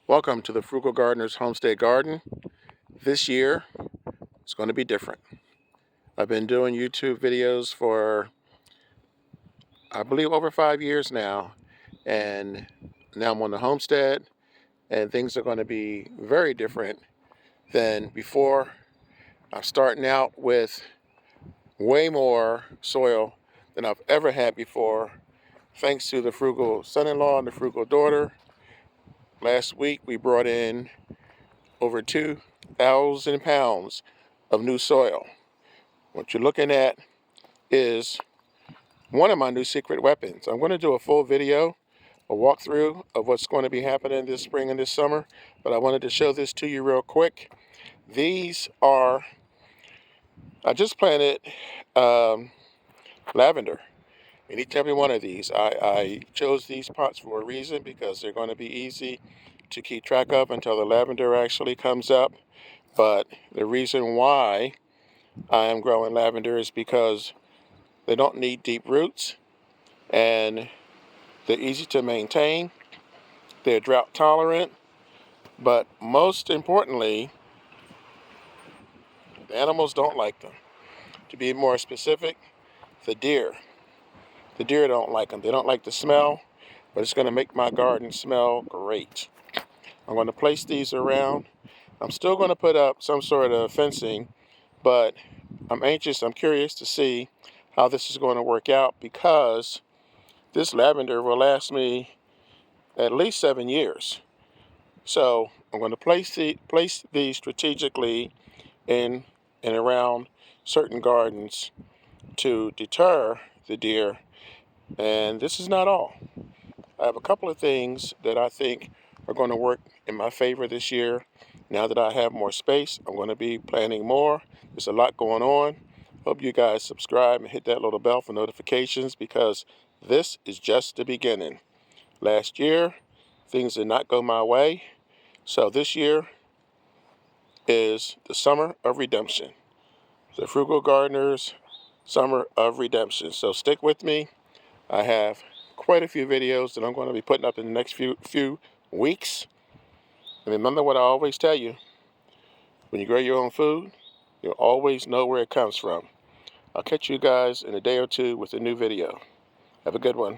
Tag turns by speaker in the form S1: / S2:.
S1: Welcome to the Frugal Gardener's Homestead Garden. This year, it's going to be different. I've been doing YouTube videos for, I believe, over 5 years now. And now I'm on the homestead, and things are going to be very different than before. I'm starting out with way more soil than I've ever had before, thanks to the frugal son-in-law and the frugal daughter. Last week, we brought in over 2,000 pounds of new soil. What you're looking at is one of my new secret weapons. I'm going to do a full video, a walkthrough of what's going to be happening this spring and this summer, but I wanted to show this to you real quick. These are, I just planted lavender in each and every one of these. I chose these pots for a reason, because they're going to be easy to keep track of until the lavender actually comes up. But the reason why I am growing lavender is because they don't need deep roots, and they're easy to maintain. They're drought tolerant, but most importantly, the animals don't like them. To be more specific, the deer. The deer don't like them. They don't like the smell, but it's going to make my garden smell great. I'm going to place these around. I'm still going to put up some sort of fencing, but I'm curious to see how this is going to work out, because this lavender will last me at least 7 years. So I'm going to place these strategically in and around certain gardens to deter the deer. And this is not all. I have a couple of things that I think are going to work in my favor this year. Now that I have more space, I'm going to be planting more. There's a lot going on. Hope you guys subscribe and hit that little bell for notifications, because this is just the beginning. Last year, things did not go my way. So this year is the summer of redemption. The Frugal Gardener's Summer of Redemption. So stick with me. I have quite a few videos that I'm going to be putting up in the next few weeks. And remember what I always tell you: when you grow your own food, you'll always know where it comes from. I'll catch you guys in a day or two with a new video. Have a good one.